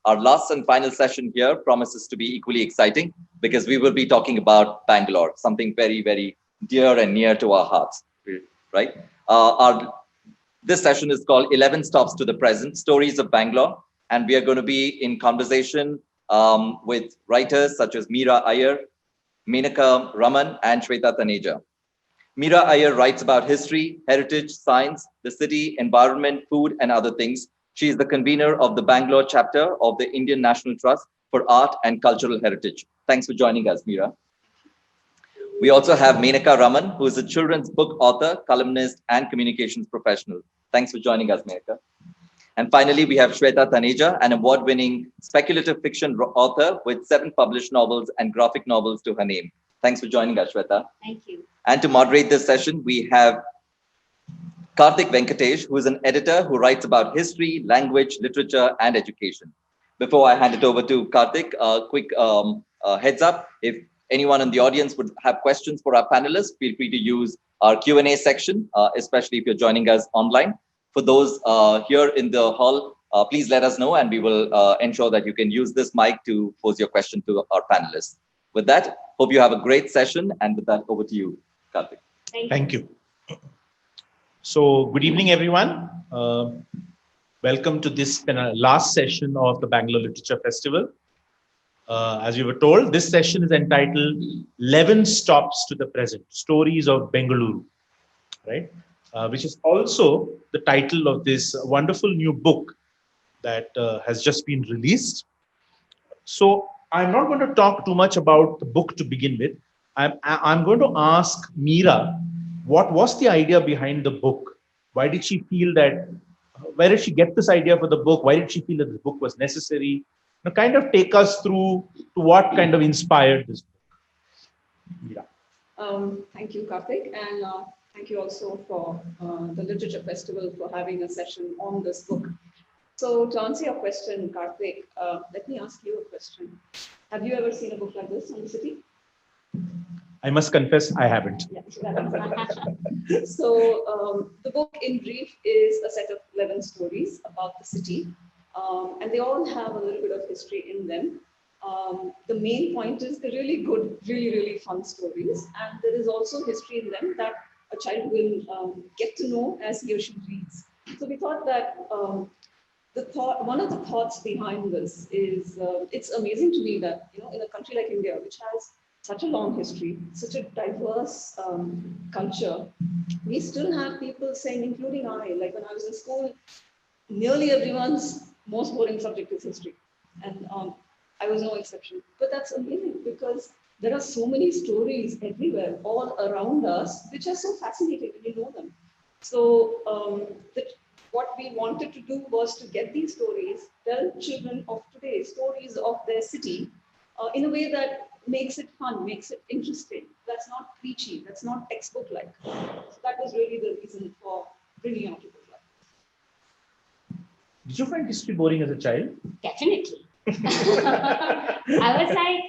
Our last and final session here promises to be equally exciting because we will be talking about Bangalore, something very, very dear and near to our hearts, right? This session is called 11 Stops to the Present, Stories of Bangalore. And we are going to be in conversation with writers such as Meera Iyer, Menaka Raman, and Shweta Taneja. Meera Iyer writes about history, heritage, science, the city, environment, food, and other things. She is the convener of the Bangalore chapter of the Indian National Trust for Art and Cultural Heritage. Thanks for joining us, Meera. We also have Menaka Raman, who is a children's book author, columnist, and communications professional. Thanks for joining us, Menaka. And finally, we have Shweta Taneja, an award-winning speculative fiction author with 7 published novels and graphic novels to her name. Thanks for joining us, Shweta. Thank you. And to moderate this session, we have Karthik Venkatesh, who is an editor who writes about history, language, literature, and education. Before I hand it over to Karthik, a quick heads up. If anyone in the audience would have questions for our panelists, feel free to use our Q&A section, especially if you're joining us online. For those here in the hall, please let us know and we will ensure that you can use this mic to pose your question to our panelists. With that, hope you have a great session. And with that, over to you, Karthik. Thank you. So, good evening, everyone. Welcome to this last session of the Bangalore Literature Festival. As you were told, this session is entitled 11 Stops to the Present, Stories of Bengaluru, right? Which is also the title of this wonderful new book that has just been released. So, I'm not going to talk too much about the book to begin with. I'm going to ask Meera, what was the idea behind the book? Why did she feel that, where did she get this idea for the book? Why did she feel that the book was necessary? Now, kind of take us through to what kind of inspired this book. Meera. Thank you, Karthik, and thank you also for the Literature Festival for having a session on this book. So to answer your question, Karthik, let me ask you a question. Have you ever seen a book like this on the city? I must confess, I haven't. Yeah, so the book in brief is a set of 11 stories about the city, and they all have a little bit of history in them. The main point is the really good, really fun stories, and there is also history in them that a child will get to know as he or she reads. So we thought that one of the thoughts behind this is it's amazing to me that in a country like India, which has such a long history, such a diverse culture, we still have people saying, including like when I was in school, nearly everyone's most boring subject is history. And I was no exception. But that's amazing because there are so many stories everywhere, all around us, which are so fascinating when you know them. So what we wanted to do was to get these stories, tell children of today stories of their city in a way that makes it fun, makes it interesting. That's not preachy, that's not textbook-like. So that was really the reason for bringing out a book like this. Did you find history boring as a child? Definitely. I was like,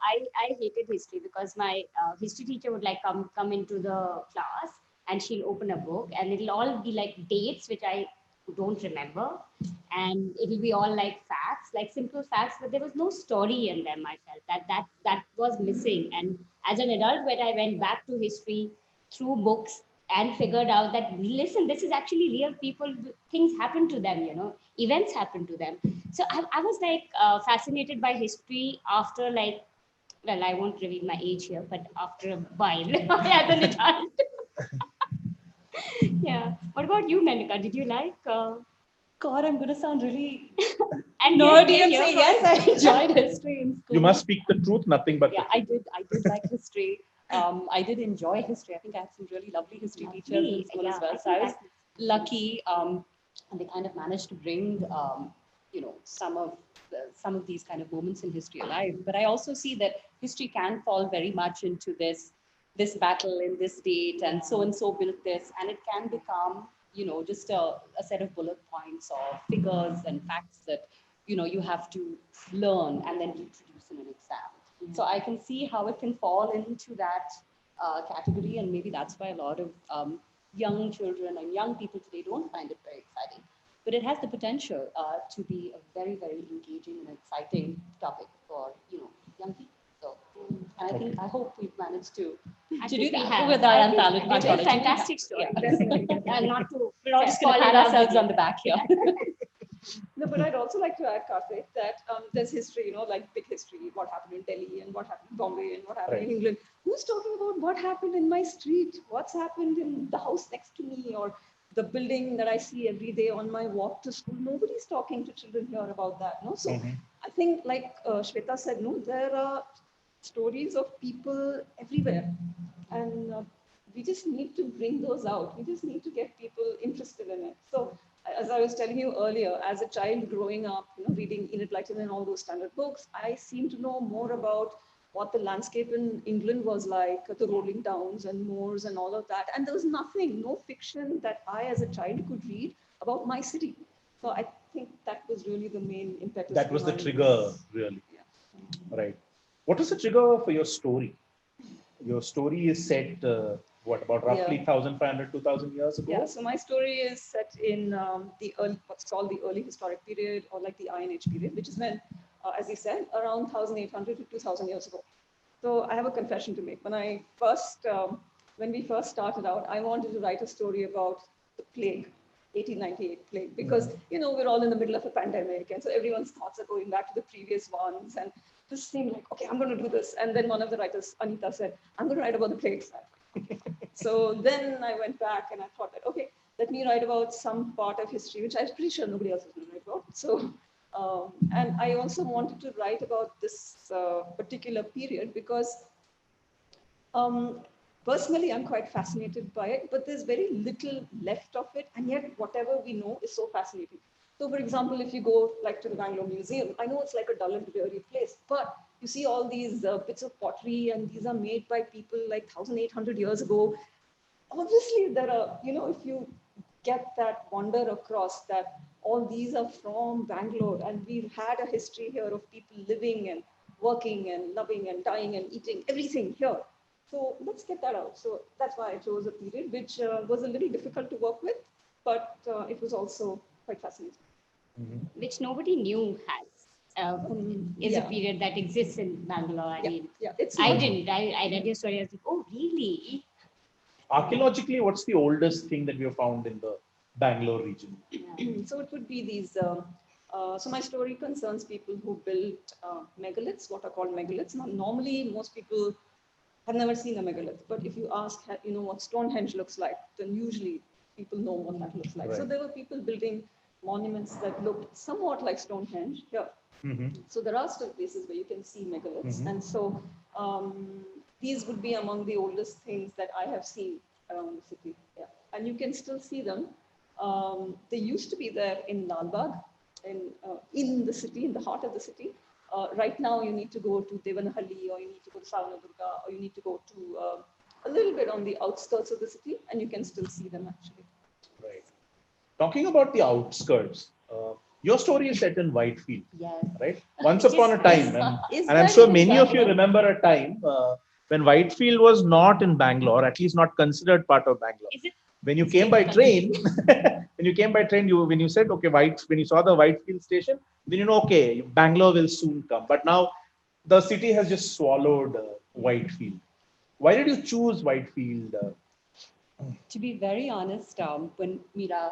I hated history because my history teacher would like come into the class and she'll open a book and it'll all be like dates, which I don't remember. And it'll be all like facts, like simple facts, but there was no story in them. I felt that was missing. And as an adult, when I went back to history through books and figured out that, listen, this is actually real people, things happen to them, events happen to them. So I was like fascinated by history after like, well, I won't reveal my age here, but after a while as an adult. Yeah. What about you, Menaka? Did you like? God, I'm going to sound really And nerdy and say yes, I enjoyed history in school. You must speak the truth, nothing but yeah, I did like history. I did enjoy history. I think I had some really lovely history teachers in school as well. So I was lucky, and they kind of managed to bring, some of these kind of moments in history alive. But I also see that history can fall very much into this battle in this date, and so built this, and it can become just a set of bullet points or figures and facts that you have to learn and then reproduce in an exam. So I can see how it can fall into that category, and maybe that's why a lot of young children and young people today don't find it very exciting. but it has the potential to be a very, very engaging and exciting topic for, young people. So, and I hope we've managed to do we that have. with our I think anthology. it's a fantastic story. Yeah. Definitely. Not to We're all just fall going to in pat love with ourselves it. on the back here. No, but I'd also like to add, Karthik, that there's history, like big history, what happened in Delhi and what happened in Bombay and what happened in England. Who's talking about what happened in my street? What's happened in the house next to me or the building that I see every day on my walk to school? Nobody's talking to children here about that. No, so I think, like Shweta said, no, there are stories of people everywhere, and we just need to bring those out. We just need to get people interested in it. So as I was telling you earlier, as a child growing up, reading Enid Blyton and all those standard books, I seem to know more about what the landscape in England was like, the rolling downs and moors and all of that. And there was nothing, no fiction that I as a child could read about my city. So I think that was really the main impetus. That was the behind trigger, this. really. Yeah. Right. What was the trigger for your story? Your story is set, about roughly 1,500, 2,000 years ago? Yeah, so my story is set in the early, what's called the early historic period, or like the Iron Age period, which is when, as you said, around 1,800 to 2,000 years ago. So I have a confession to make. When we first started out, I wanted to write a story about the plague, 1898 plague, because we're all in the middle of a pandemic, and so everyone's thoughts are going back to the previous ones, and this seemed like, okay, I'm going to do this. And then one of the writers, Anita, said, I'm going to write about the plague. So then I went back and I thought that, okay, let me write about some part of history, which I'm pretty sure nobody else is going to write about. So, and I also wanted to write about this particular period because personally, I'm quite fascinated by it, but there's very little left of it. And yet whatever we know is so fascinating. So for example, if you go like to the Bangalore Museum, I know it's like a dull and dreary place, but you see all these bits of pottery, and these are made by people like 1,800 years ago. Obviously, there are, if you get that wonder across that all these are from Bangalore, and we've had a history here of people living and working and loving and dying and eating everything here. So let's get that out. So that's why I chose a period which was a little difficult to work with, but it was also quite fascinating. Which nobody knew has. Is a period that exists in Bangalore. I mean, it's I didn't. I read your story. I was like, oh, really? Archaeologically, what's the oldest thing that we have found in the Bangalore region? So it would be these. So my story concerns people who built megaliths, what are called megaliths. Now, normally, most people have never seen a megalith, but if you ask, what Stonehenge looks like, then usually people know what that looks like. Right. So there were people building monuments that looked somewhat like Stonehenge here. So there are still places where you can see megaliths, and so these would be among the oldest things that I have seen around the city. Yeah, and you can still see them. They used to be there in Lal Bagh, in the city, in the heart of the city. Right now, you need to go to Devanahalli, or you need to go to Savanadurga, or you need to go to a little bit on the outskirts of the city, and you can still see them actually. Right. Talking about the outskirts, your story is set in Whitefield, Yes. right? Once upon a time, and I'm sure many of you remember a time when Whitefield was not in Bangalore, at least not considered part of Bangalore. Is it? When you came by train, when you said, okay, when you saw the Whitefield station, then you know, okay, Bangalore will soon come. But now the city has just swallowed Whitefield. Why did you choose Whitefield? To be very honest, when Meera,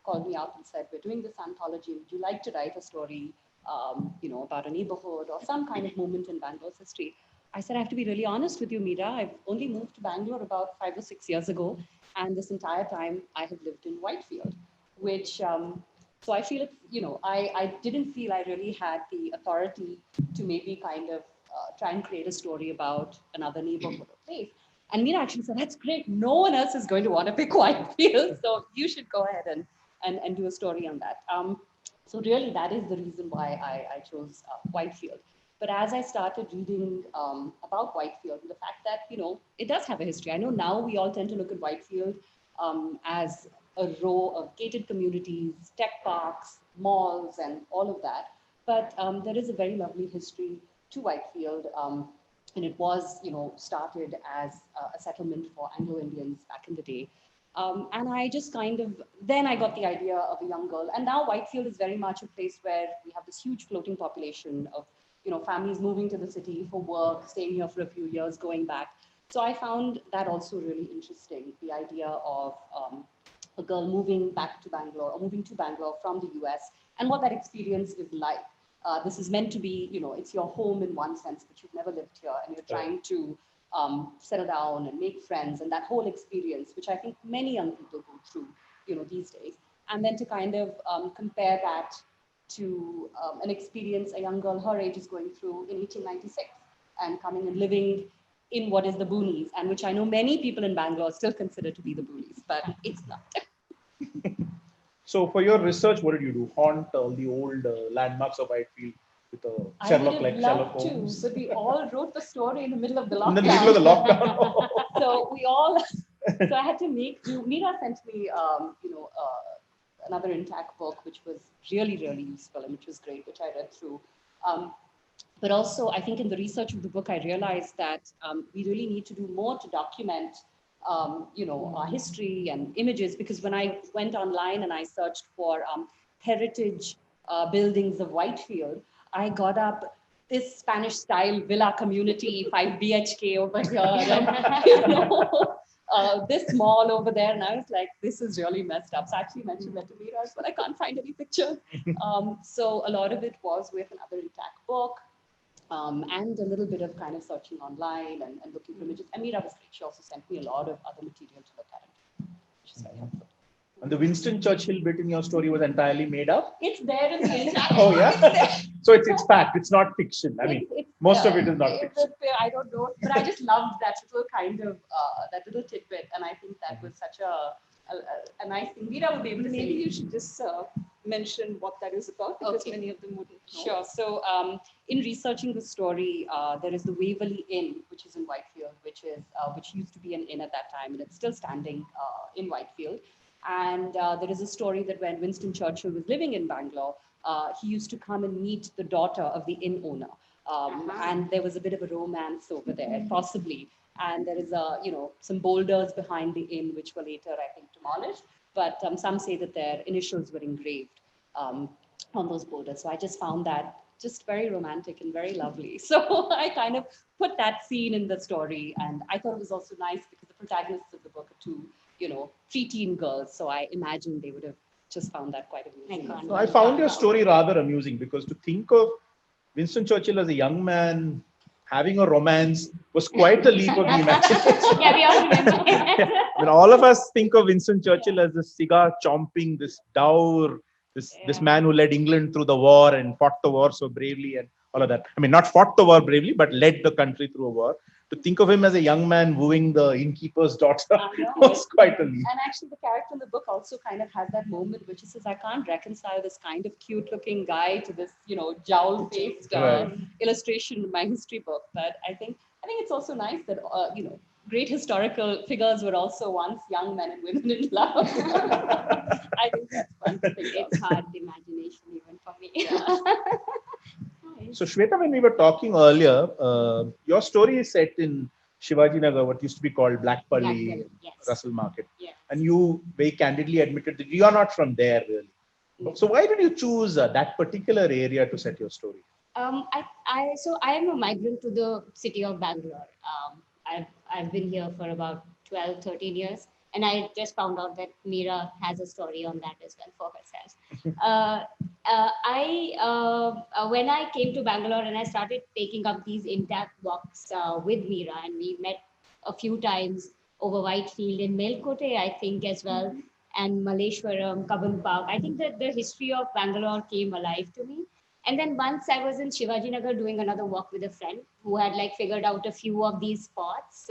called me up and said, we're doing this anthology, would you like to write a story, about a neighborhood or some kind of moment in Bangalore's history? I said, I have to be really honest with you, Meera. I've only moved to Bangalore about 5 or 6 years ago. And this entire time I have lived in Whitefield, which, so I feel I didn't feel I really had the authority to maybe kind of try and create a story about another neighborhood or place. And Meera actually said, that's great. No one else is going to want to pick Whitefield. So you should go ahead and do a story on that. So really, that is the reason why I chose Whitefield. But as I started reading about Whitefield, and the fact that, it does have a history. I know now we all tend to look at Whitefield as a row of gated communities, tech parks, malls, and all of that. But there is a very lovely history to Whitefield. And it was, started as a settlement for Anglo-Indians back in the day. And I just then I got the idea of a young girl. And now Whitefield is very much a place where we have this huge floating population of, families moving to the city for work, staying here for a few years, going back. So I found that also really interesting, the idea of a girl moving back to Bangalore or moving to Bangalore from the US and what that experience is like. This is meant to be, it's your home in one sense, but you've never lived here and you're trying to settle down and make friends and that whole experience, which I think many young people go through, these days. And then to kind of compare that to an experience a young girl her age is going through in 1896 and coming and living in what is the boonies, and which I know many people in Bangalore still consider to be the boonies, but it's not. So for your research, what did you do? Haunt all the old landmarks of Whitefield with a Sherlock like Sherlock Holmes? But we all wrote the story in the middle of the lockdown. In the middle of the lockdown. So we all, so I had to Meera sent me, another intact book, which was really, really useful and which was great, which I read through. But also, I think in the research of the book, I realized that we really need to do more to document, our history and images, because when I went online and I searched for heritage buildings of Whitefield, I got up this Spanish style villa community, 5 BHK over here, and, this mall over there. And I was like, this is really messed up. So I actually mentioned that to Meera, but I can't find any picture. So a lot of it was with another intact book. And a little bit of kind of searching online and looking for images. And Meera was great. She also sent me a lot of other material to look at it, which is very helpful. And the Winston Churchill bit in your story was entirely made up? It's there in the intact. Oh, yeah? So it's fact, it's not fiction. I mean, most of it is not fiction. I don't know, but I just loved that little kind of, that little tidbit. And I think that was such a nice thing. Meera would be able to Maybe say. you should just mention what that is about, because many of them wouldn't know. Sure. So in researching the story, there is the Waverley Inn, which is in Whitefield, which used to be an inn at that time, and it's still standing in Whitefield. And there is a story that when Winston Churchill was living in Bangalore, he used to come and meet the daughter of the inn owner. And there was a bit of a romance over there, possibly. And there is some boulders behind the inn, which were later, I think, demolished. But some say that their initials were engraved on those boulders. So I just found that just very romantic and very lovely. So I kind of put that scene in the story. And I thought it was also nice because the protagonists of the book are two, preteen girls. So I imagine they would have just found that quite amusing. So I found your story rather amusing, because to think of Winston Churchill as a young man having a romance was quite a leap of the imagination. Yeah, we all remember. When all of us think of Winston Churchill as this cigar chomping, this dour, this man who led England through the war and fought the war so bravely and all of that. I mean, not fought the war bravely, but led the country through a war. To think of him as a young man wooing the innkeeper's daughter was quite a leap. And actually, the character in the book also kind of has that moment which he says, I can't reconcile this kind of cute-looking guy to this, jowl-faced illustration in my history book. But I think it's also nice that great historical figures were also once young men and women in love. I think that's fun to think. It's hard imagination even for me. So Shweta, when we were talking earlier, your story is set in Shivaji Nagar, what used to be called Blackpully, Yes. Russell Market. Yes. And you very candidly admitted that you are not from there really. So why did you choose that particular area to set your story? So I am a migrant to the city of Bangalore. I've been here for about 12, 13 years. And I just found out that Meera has a story on that as well for herself. When I came to Bangalore and I started taking up these intact walks with Meera, and we met a few times over Whitefield in Melkote, I think, as well, and Malleshwaram, Kaban Park. I think that the history of Bangalore came alive to me. And then once I was in Shivaji Nagar doing another walk with a friend who had figured out a few of these spots,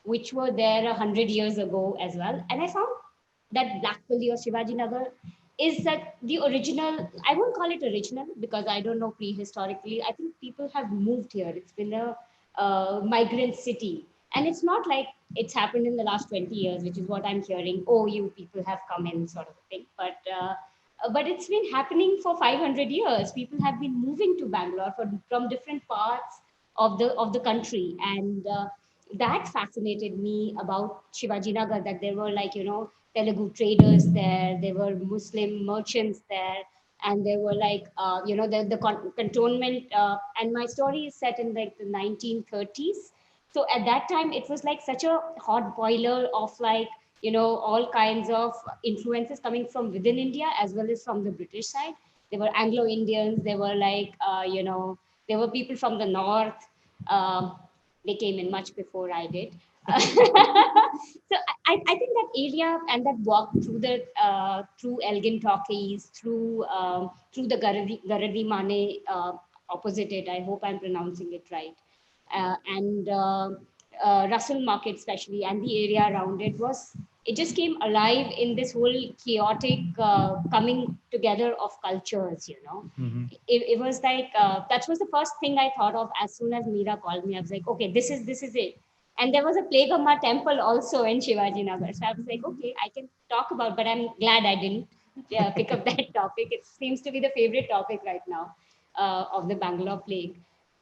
which were there 100 years ago as well. And I found that Blackpully or Shivaji Nagar is that the original, I won't call it original because I don't know prehistorically. I think people have moved here. It's been a migrant city. And it's not like it's happened in the last 20 years, which is what I'm hearing. Oh, you people have come in sort of a thing. But it's been happening for 500 years. People have been moving to Bangalore from different parts of the country. And that fascinated me about Shivaji Nagar, that there were like, Telugu traders there, there were Muslim merchants there, and there were like, the cantonment. And my story is set in like the 1930s. So at that time, it was like such a hot boiler of like, all kinds of influences coming from within India as well as from the British side. There were Anglo Indians, there were like, there were people from the north. Um, they came in much before I did. So I think that area and that walk through the through Elgin Talkies, through the Garadi Mane opposite it. I hope I'm pronouncing it right. And Russell Market especially, and the area around it was, it just came alive in this whole chaotic coming together of cultures. It was like that was the first thing I thought of as soon as Meera called me. I was like, okay, this is it. And there was a Plagamma temple also in Shivaji Nagar. So I was like, okay, I can talk about, but I'm glad I didn't pick up that topic. It seems to be the favorite topic right now of the Bangalore plague.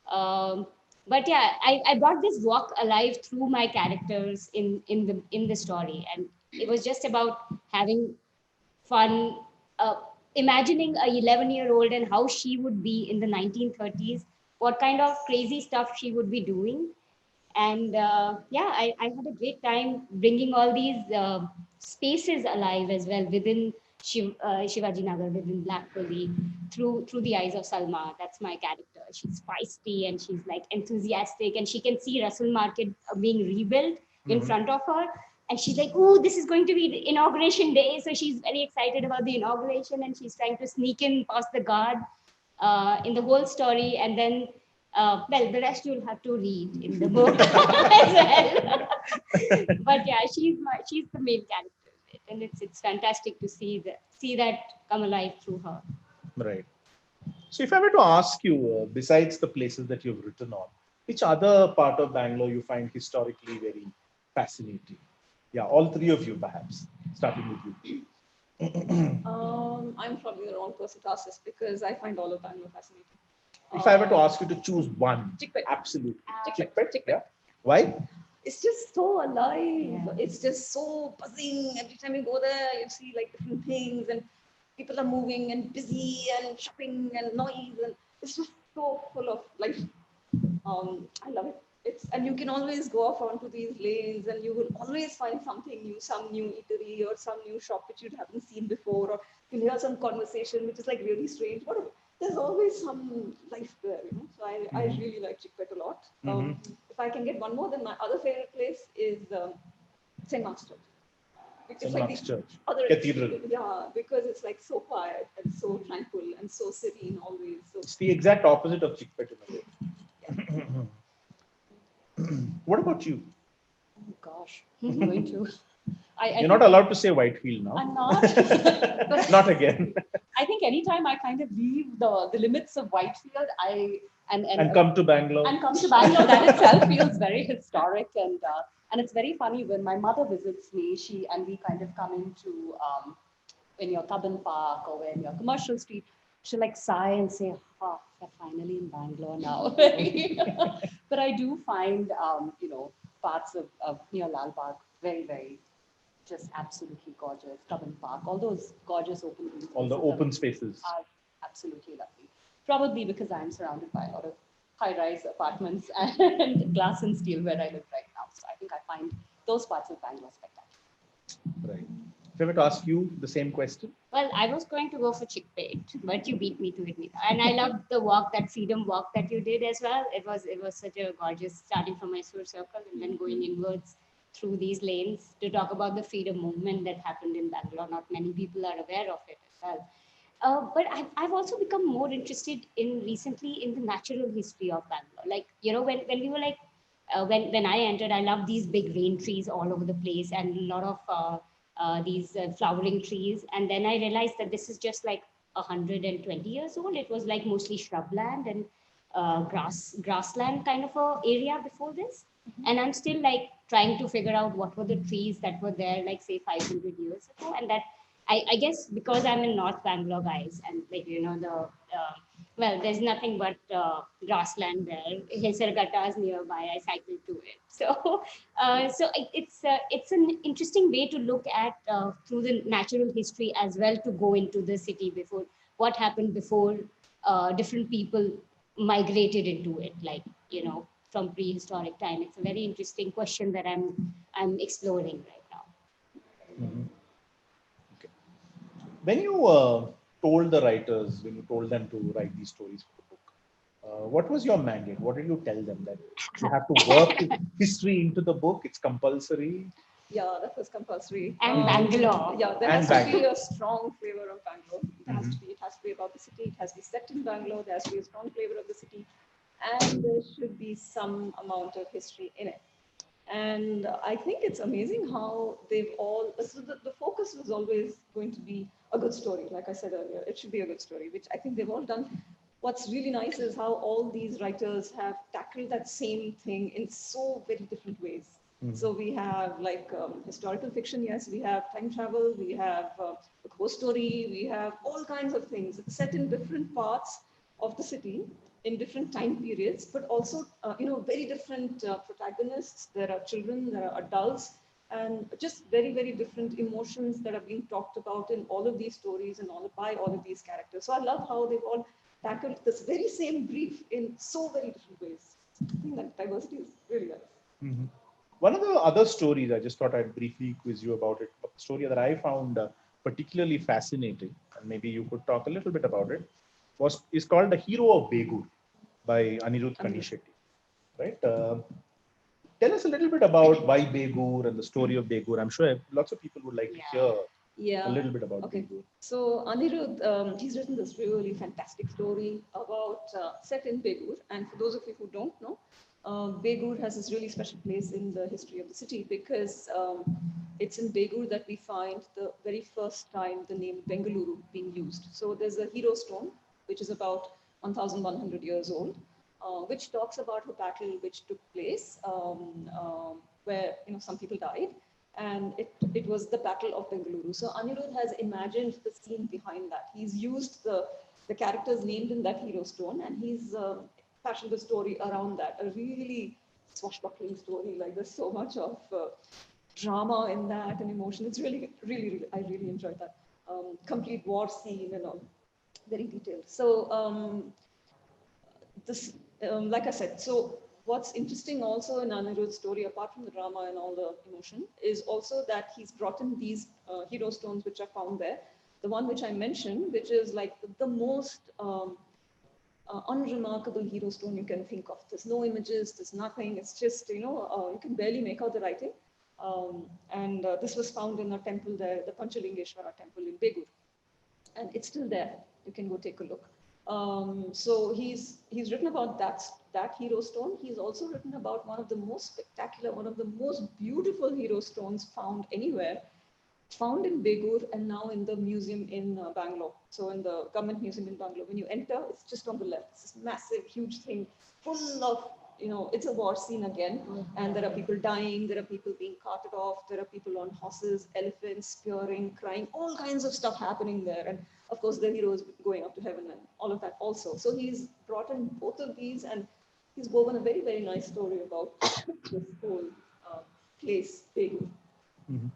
But yeah, I brought this walk alive through my characters in the story, and it was just about having fun, imagining a 11-year-old and how she would be in the 1930s, what kind of crazy stuff she would be doing. And yeah, I had a great time bringing all these spaces alive as well within Shivaji Nagar, within Black Puli, through the eyes of Salma. That's my character. She's feisty and she's like enthusiastic, and she can see Russell Market being rebuilt in front of her. And she's like, "Oh, this is going to be the inauguration day." So she's very excited about the inauguration, and she's trying to sneak in past the guard in the whole story. And then well, the rest you'll have to read in the book as well. But yeah, she's the main character, and it's fantastic to see that come alive through her. Right. So if I were to ask you, besides the places that you've written on, which other part of Bangalore you find historically very fascinating? Yeah, all three of you perhaps, starting with you. I'm probably the wrong person to ask this because I find all of Bangalore fascinating. If I were to ask you to choose one, Chickpet. absolutely. Chickpet. Yeah. Why? It's just so alive. Yeah. It's just so buzzing. Every time you go there, you see like different things, and people are moving and busy and shopping and noise, and it's just so full of life. I love it. And you can always go off onto these lanes, and you will always find something new, some new eatery or some new shop which you haven't seen before, or you'll hear some conversation which is like really strange. There's always some life there, So I really like Chickpet a lot. If I can get one more, then my other favorite place is St. Mark's Church. Which St. is like Mark's the Church, other Cathedral. extreme. Yeah, because it's like so quiet and so tranquil and so serene always. So It's the exact opposite of Chickpet in a way. What about you? Oh gosh, I'm going to. You're not allowed to say Whitefield now. I'm not. Not again. I think anytime I kind of leave the limits of Whitefield, And come to Bangalore. and come to Bangalore, that itself feels very historic, and it's very funny when my mother visits me. We kind of come into when you're Cubbon Park or when you're Commercial Street. She'll like sigh and say, "Oh, we're finally in Bangalore now." But I do find parts of near Lal Bagh very, very just absolutely gorgeous. Cubbon Park, all those gorgeous open green All the spaces open spaces. are absolutely lovely. Probably because I'm surrounded by a lot of high-rise apartments and glass and steel where I live right now. So I think I find those parts of Bangalore spectacular. Right. If I were to ask you the same question. Well, I was going to go for Chickpet, but you beat me to it, Meera. And I loved the walk, that freedom walk that you did as well. It was such a gorgeous, starting from Mysore Circle and then going inwards through these lanes to talk about the freedom movement that happened in Bangalore. Not many people are aware of it as well. But I've also become more interested in recently in the natural history of Bangalore. Like, when we were like, when I entered, I loved these big rain trees all over the place and a lot of these flowering trees. And then I realized that this is just like 120 years old. It was like mostly shrubland and grassland kind of a area before this. And I'm still like trying to figure out what were the trees that were there, like say 500 years ago. And that I guess because I'm in North Bangalore, guys, and like Well, there's nothing but grassland there. Hisargata is nearby. I cycle to it. So, it's an interesting way to look at through the natural history as well to go into the city before what happened before different people migrated into it, like from prehistoric time. It's a very interesting question that I'm exploring right now. Mhm. Okay. When you told the writers, when you told them to write these stories for the book, what was your mandate? What did you tell them, that you have to work history into the book? It's compulsory. Yeah, that was compulsory. And Bangalore. Yeah, there And has to be Bangalore. a strong flavor of Bangalore. It has to be about the city. It has to be set in Bangalore. There has to be a strong flavor of the city, and there should be some amount of history in it. And I think it's amazing how they've all. So the focus was always going to be a good story. Like I said earlier, it should be a good story, which I think they've all done. What's really nice is how all these writers have tackled that same thing in so very different ways. So we have like historical fiction, yes, we have time travel, we have a ghost story, we have all kinds of things. It's set in different parts of the city in different time periods, but also, very different protagonists. There are children, there are adults, and just very, very different emotions that are being talked about in all of these stories and by all of these characters. So I love how they've all tackled this very same brief in so very different ways. I think that diversity is really nice. Mhm. One of the other stories, I just thought I'd briefly quiz you about it. A story that I found particularly fascinating, and maybe you could talk a little bit about it, is called The Hero of Begur by Anirudh Kanishetty. Right? Tell us a little bit about why Begur and the story of Begur. I'm sure lots of people would like to hear Yeah. a little bit about Okay. Begur. So Anirudh, he's written this really fantastic story about set in Begur. And for those of you who don't know, Begur has this really special place in the history of the city because it's in Begur that we find the very first time the name Bengaluru being used. So there's a hero stone, which is about 1,100 years old, which talks about a battle which took place where some people died, and it was the Battle of Bengaluru. So Anirudh has imagined the scene behind that. He's used the characters named in that hero stone, and he's fashioned the story around that. A really swashbuckling story. Like there's so much of drama in that and emotion. It's really, really, really. I really enjoyed that. Complete war scene and all, very detailed. So this, like I said, so what's interesting also in Anirudh's story, apart from the drama and all the emotion, is also that he's brought in these hero stones which are found there. The one which I mentioned, which is like the most unremarkable hero stone you can think of. There's no images, there's nothing. It's just, you can barely make out the writing. And this was found in a temple there, the Panchalingeshwara temple in Begur, and it's still there. You can go take a look. So he's written about that hero stone. He's also written about one of the most spectacular, one of the most beautiful hero stones found anywhere, found in Begur and now in the museum in Bangalore. So in the government museum in Bangalore, when you enter, it's just on the left. It's this massive, huge thing, full of, it's a war scene again. And there are people dying, there are people being carted off, there are people on horses, elephants, spearing, crying, all kinds of stuff happening there. And of course, the hero is going up to heaven and all of that also. So he's brought in both of these, and he's woven a very, very nice story about this whole place, Begur. Mhm.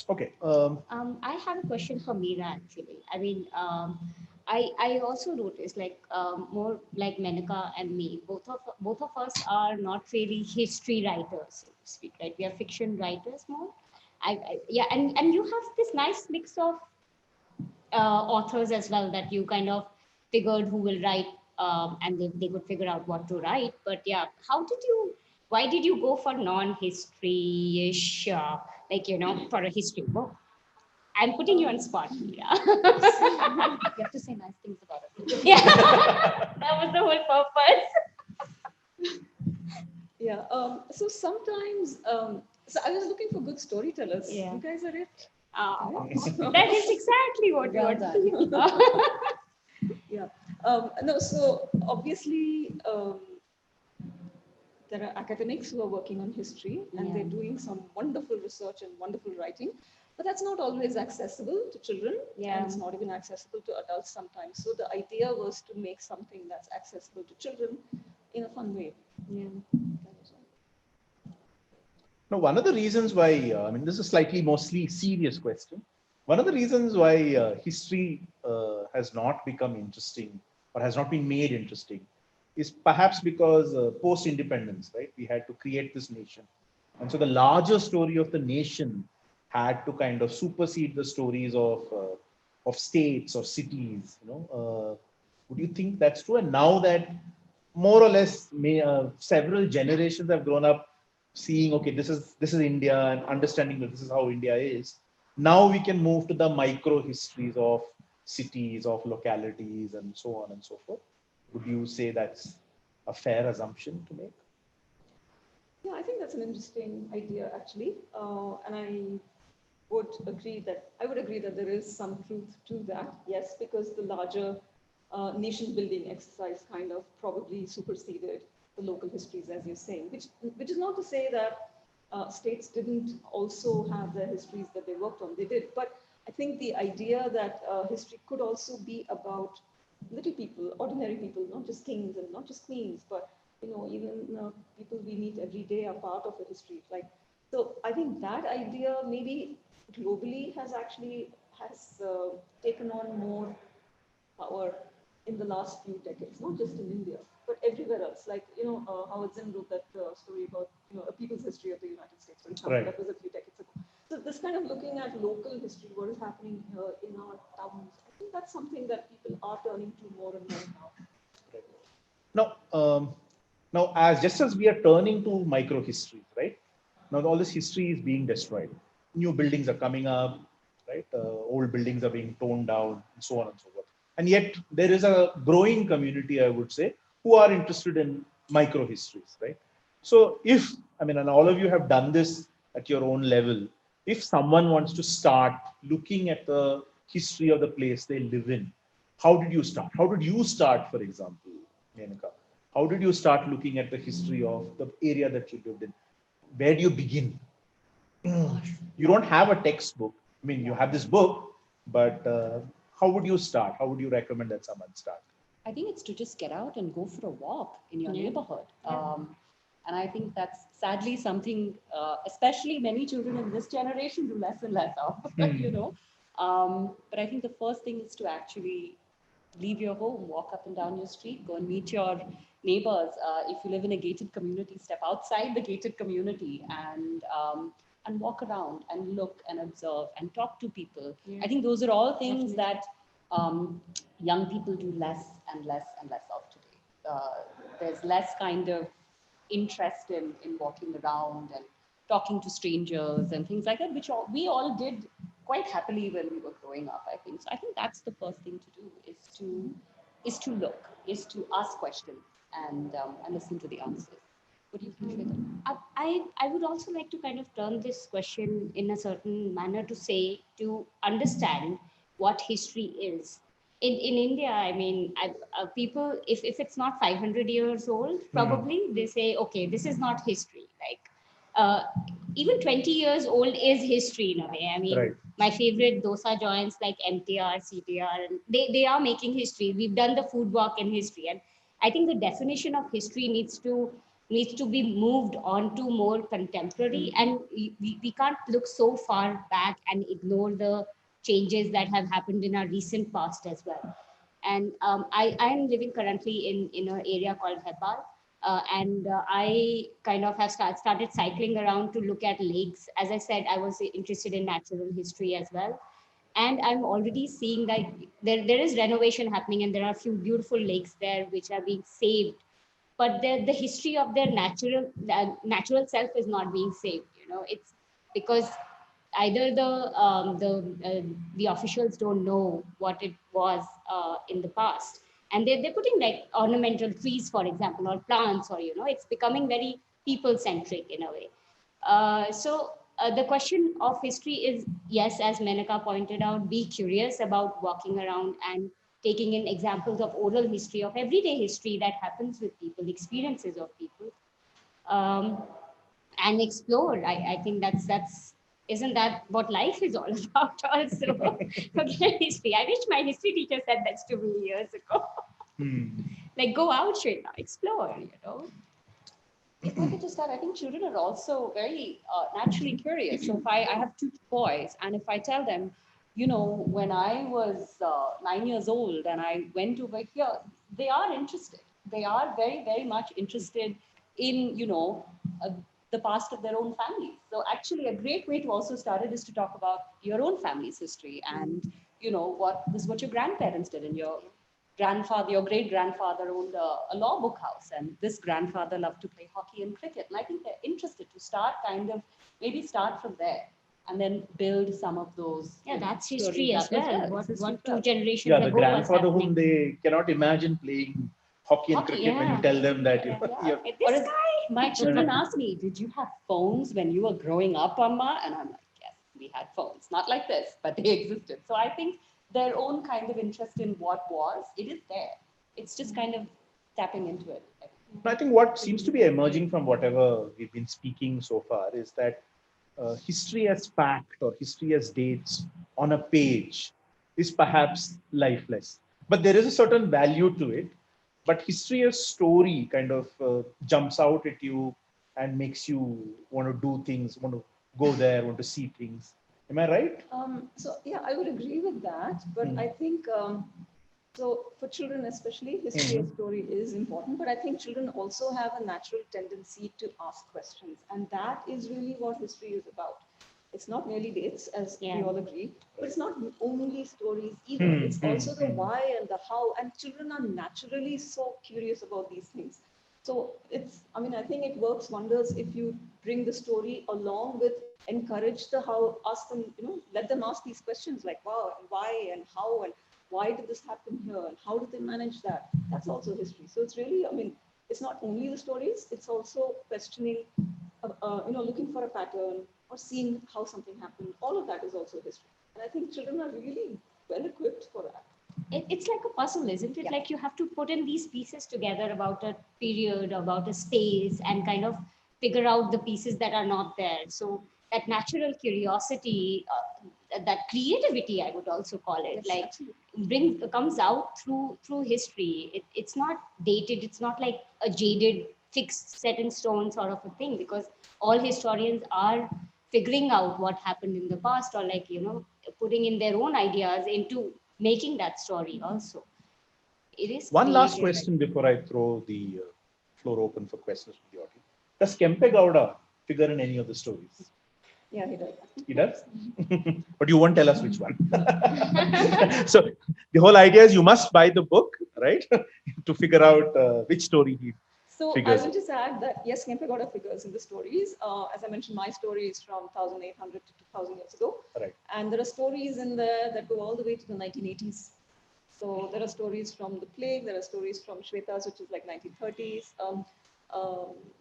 Okay. I have a question for Meera actually. I mean, I also noticed like more like Menaka and me, both of us are not really history writers, so to speak, right? We are fiction writers more. Yeah, and you have this nice mix of authors as well that you kind of figured who will write, and they could figure out what to write. But yeah, why did you go for non-history-ish, like, for a history book? I'm putting you on spot, Meera. You have to say nice things about it. Yeah, that was the whole purpose. Yeah. So sometimes, so I was looking for good storytellers. Yeah. You guys are it. Oh, that is exactly what you Well are done. doing. Yeah. No. So obviously, there are academics who are working on history, and Yeah. they're doing some wonderful research and wonderful writing. But that's not always accessible to children, Yeah. and it's not even accessible to adults sometimes. So the idea was to make something that's accessible to children in a fun way. Yeah. Now, one of the reasons why, I mean, this is a slightly mostly serious question. One of the reasons why history has not become interesting or has not been made interesting is perhaps because post-independence, right? We had to create this nation. And so the larger story of the nation had to kind of supersede the stories of states or cities, would you think that's true? And now that more or less several generations have grown up seeing, okay, this is India and understanding that this is how India is. Now we can move to the micro histories of cities, of localities, and so on and so forth. Would you say that's a fair assumption to make? Yeah, I think that's an interesting idea actually, and I would agree that there is some truth to that. Yes, because the larger nation building exercise kind of probably superseded the local histories, as you're saying. Which is not to say that states didn't also have their histories that they worked on. They did, but I think the idea that history could also be about little people, ordinary people, not just kings and not just queens, but even people we meet every day are part of a history. Like, so I think that idea maybe globally has taken on more power in the last few decades, not just in India, but everywhere else. Like, Howard Zinn wrote that story about, a people's history of the United States, for example, Right. that was a few decades ago. So this kind of looking at local history, what is happening here in our towns, I think that's something that people are turning to more and more now. Now, as just as we are turning to micro histories, right? Now, all this history is being destroyed. New buildings are coming up, right? Old buildings are being torn down, and so on and so forth. And yet, there is a growing community, I would say, who are interested in micro histories, right? So, and all of you have done this at your own level, if someone wants to start looking at the history of the place they live in, how did you start? How did you start, for example, Menaka? How did you start looking at the history of the area that you lived in? Where do you begin? You don't have a textbook. I mean, you have this book, but how would you start? How would you recommend that someone start? I think it's to just get out and go for a walk in your Yeah. neighborhood. Yeah. And I think that's sadly something, especially many children in this generation do less and less of, But I think the first thing is to actually leave your home, walk up and down your street, go and meet your neighbors. If you live in a gated community, step outside the gated community and walk around and look and observe and talk to people. Yeah. I think those are all things Definitely. that young people do less and less and less of today. There's less kind of interest in walking around and talking to strangers and things like that, which we all did quite happily when we were growing up, I think. So I think that's the first thing to do is to look, is to ask questions and listen to the answers. What do you think, Shweta? I would also like to kind of turn this question in a certain manner to say, to understand what history is. In India, I mean, people, if it's not 500 years old, probably they say, okay, this is not history. Like, uh, even 20 years old is history in a way. I mean, Right. my favorite dosa joints like MTR, CTR, and they are making history. We've done the food walk in history. And I think the definition of history needs to be moved on to more contemporary, and we can't look so far back and ignore the changes that have happened in our recent past as well. And I am living currently in an area called Hebal, and I kind of have started cycling around to look at lakes. As I said, I was interested in natural history as well, and I'm already seeing that there is renovation happening, and there are a few beautiful lakes there which are being saved, but the history of their natural self is not being saved. It's because either the officials don't know what it was in the past, and they're putting like ornamental trees, for example, or plants, or it's becoming very people centric in a way. The question of history is, yes, as Menaka pointed out, be curious about walking around and taking in examples of oral history, of everyday history that happens with people, experiences of people, and explore. I think that's isn't that what life is all about also? Forget history. I wish my history teacher said that to me years ago. Like, go out, Shweta, explore, If I could just add, I think children are also very naturally curious. So if I have two boys, and if I tell them, when I was 9 years old and I went over here, they are interested. They are very, very much interested in, uh, the past of their own families. So actually, a great way to also start it is to talk about your own family's history and, what your grandparents did and your great grandfather owned a law book house, and this grandfather loved to play hockey and cricket. And I think they're interested to maybe start from there and then build some of those. Yeah, that's stories history as up. Yes, well. yes, What history two as generations Yeah, the ago was grandfather whom happening. they cannot imagine playing hockey and Hockey, cricket when you yeah. tell them that Yeah. you're This Or guy. My children ask me, did you have phones when you were growing up, Amma? And I'm like, yes, we had phones. Not like this, but they existed. So I think their own kind of interest in what was, it is there. It's just kind of tapping into it. I think what seems to be emerging from whatever we've been speaking so far is that history as fact or history as dates on a page is perhaps lifeless. But there is a certain value to it. But history as story kind of jumps out at you and makes you want to do things, want to go there, want to see things. Am I right? So yeah, I would agree with that, but I think so for children especially, history and story is important. But I think children also have a natural tendency to ask questions, and that is really what history is about. It's not merely dates, as we all agree, but it's not only stories either. It's also the why and the how, and children are naturally so curious about these things. So I think it works wonders if you bring the story along with encourage the how, ask them, let them ask these questions like, wow, and why and how and why did this happen here and how did they manage that? That's also history. So it's really, it's not only the stories, it's also questioning, looking for a pattern or seeing how something happened. All of that is also history. And I think children are really well equipped for that. It's like a puzzle, isn't it? Yeah. Like you have to put in these pieces together about a period, about a space, and kind of figure out the pieces that are not there. So that natural curiosity, that creativity, I would also call it, Yes, like absolutely. comes out through history. It's not dated. It's not like a jaded, fixed, set in stone sort of a thing, because all historians are figuring out what happened in the past, or like putting in their own ideas into making that story also. It is One last creative. question before I throw the floor open for questions from the audience. Does Kempe Gowda figure in any of the stories? Yeah, he does. He does? But you won't tell us which one. So the whole idea is you must buy the book, right? To figure out which story he So figures. I will just add that yes, Kempe Gowda figures in the stories. As I mentioned, my story is from 1,800 to 2,000 years ago. Right. And there are stories in there that go all the way to the 1980s. So there are stories from the plague, there are stories from Shweta's, which is like 1930s,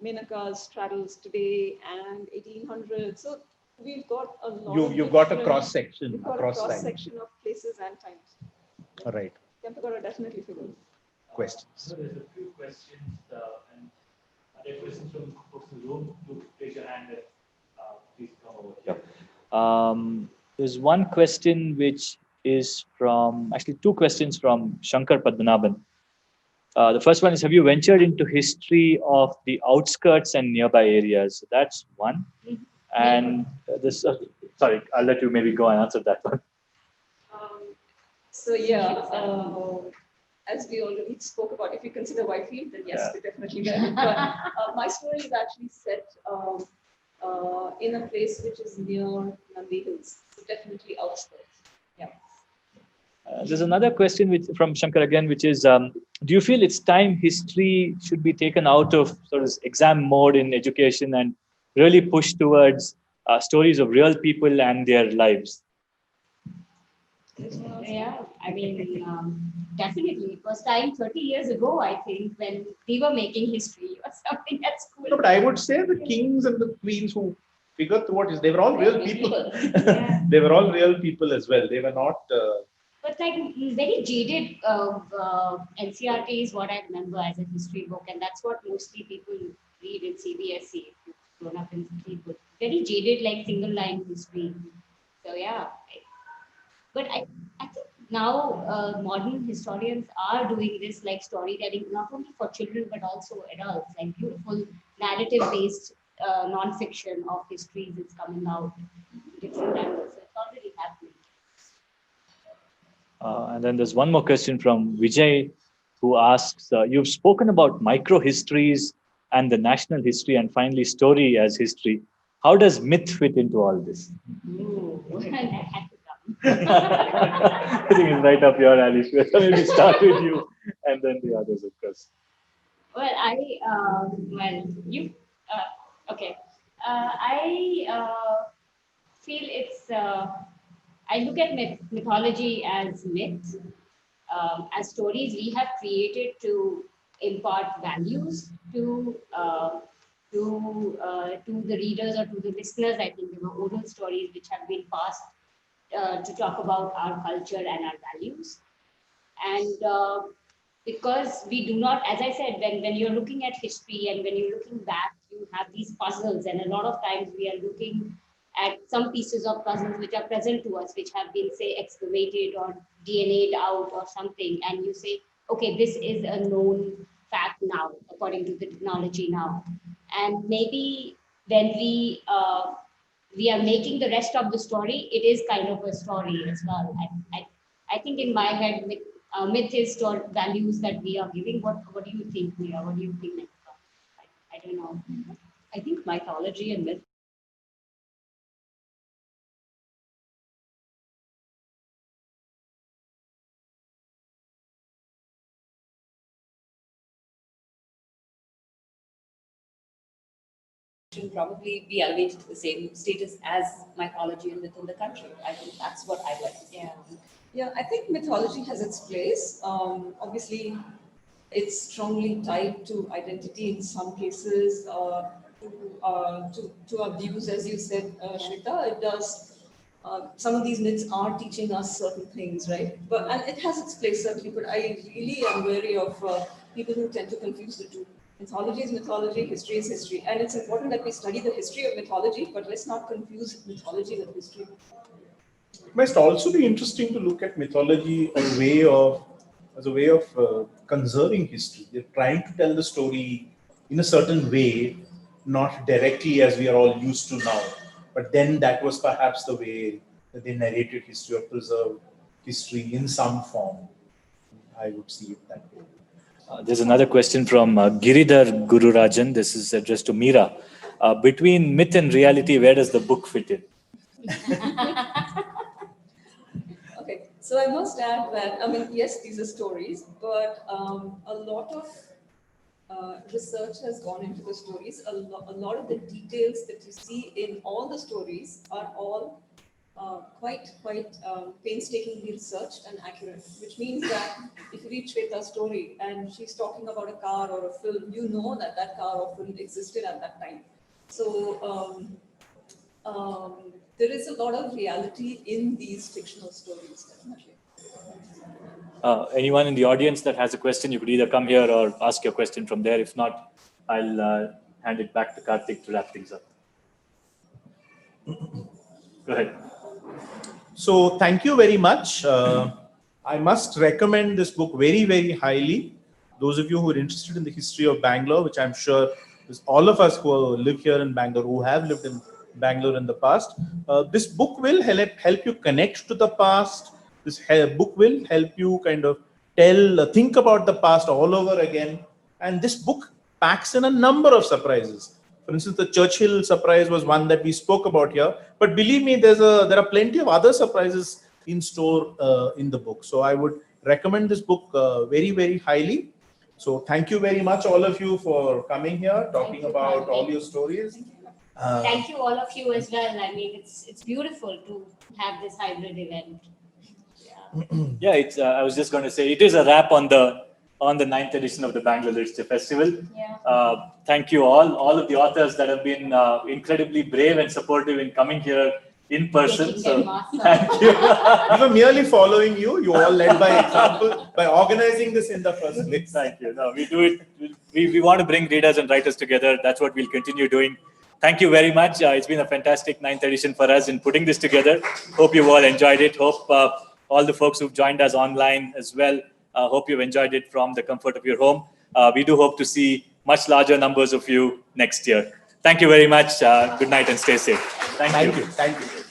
Menaka's travels today and 1800s. So we've got a lot You've got a cross section We've got a across cross time. section of places and times. All right. Kempe Gowda definitely figures. Questions. So there's a few questions, and are there questions from folks in the room? Do raise your hand and please come over here. There's one question which is actually two questions from Shankar Padmanabhan. The first one is, have you ventured into history of the outskirts and nearby areas? So that's one. And this, sorry, I'll let you maybe go and answer that one. So yeah, as we already spoke about, if you consider Whitefield, then yes, we're definitely there. But my story is actually set in a place which is near Nandi Hills, so definitely outskirts. Yeah. There's another question from Shankar again, which is, do you feel it's time history should be taken out of sort of exam mode in education and really push towards stories of real people and their lives? Yeah, I mean, definitely. It was time 30 years ago, I think, when we were making history or something at school. No, but I would say the kings and the queens who figured through what is, they were all real people. Yeah. They were all real people as well. They were not. But like very jaded NCRT is what I remember as a history book, and that's what mostly people read in CBSE. If you grown up in history, but very jaded, like single line history. So yeah, but I think now modern historians are doing this like storytelling, not only for children but also adults, like beautiful narrative-based non-fiction of histories is coming out in different angles. So it's already happening. And then there's one more question from Vijay, who asks, you've spoken about micro histories and the national history and finally story as history. How does myth fit into all this? Ooh, that had to come. I think it's right up your alley. Shweta. Maybe start with you and then the others, of course. Well, you, okay. I feel I look at mythology as myth, as stories we have created to impart values to the readers or to the listeners. I think they were oral stories which have been passed to talk about our culture and our values. And because we do not, as I said, when you're looking at history and when you're looking back, you have these puzzles, and a lot of times we are looking at some pieces of puzzles which are present to us, which have been, say, excavated or DNA'd out or something, and you say, okay, this is a known fact now, according to the technology now. And maybe when we are making the rest of the story, it is kind of a story as well. I think in my head, myth is values that we are giving. What do you think, Mia? What do you think, Neha? I don't know. I think mythology and myth should probably be elevated to the same status as mythology and within the country. I think that's what I'd like to see. Yeah, I think mythology has its place. Obviously, it's strongly tied to identity in some cases, to our views, as you said, Shweta. It does. Some of these myths are teaching us certain things, right? And it has its place certainly. But I really am wary of people who tend to confuse the two. Mythology is mythology, history is history, and it's important that we study the history of mythology. But let's not confuse mythology with history. It must also be interesting to look at mythology as a way of conserving history. They're trying to tell the story in a certain way, not directly as we are all used to now. But then that was perhaps the way that they narrated history or preserved history in some form. I would see it that way. There's another question from Giridhar Gururajan. This is addressed to Meera. Between myth and reality, where does the book fit in? Okay, so I must add that, I mean, yes, these are stories, but a lot of research has gone into the stories. A lot of the details that you see in all the stories are all quite painstakingly researched and accurate, which means that if you read Shweta's story and she's talking about a car or a film, you know that that car or film existed at that time. So there is a lot of reality in these fictional stories, definitely. Anyone in the audience that has a question, you could either come here or ask your question from there. If not, I'll hand it back to Karthik to wrap things up. Go ahead. So thank you very much. I must recommend this book very, very highly. Those of you who are interested in the history of Bangalore, which I'm sure is all of us who live here in Bangalore, who have lived in Bangalore in the past, this book will help you connect to the past. This book will help you kind of think about the past all over again. And this book packs in a number of surprises. For instance, the Churchill surprise was one that we spoke about here. But believe me, there are plenty of other surprises in store in the book. So I would recommend this book very, very highly. So thank you very much, all of you, for coming here, talking about all your stories. Thank you, all of you as well. I mean, it's beautiful to have this hybrid event. Yeah, it's. I was just going to say it is a wrap on the 9th edition of the Bangalore Literature Festival. Yeah. Thank you all of the authors that have been incredibly brave and supportive in coming here in person. So thank you. We were merely following you. You all led by example by organizing this in the first place. Thank you. No, we do it. We want to bring readers and writers together. That's what we'll continue doing. thank you very much. It's been a fantastic 9th edition for us in putting this together. Hope you all enjoyed it. Hope all the folks who've joined us online as well, hope you've enjoyed it from the comfort of your home. We do hope to see much larger numbers of you next year. Thank you very much. Good night and stay safe. Thank you. Thank you.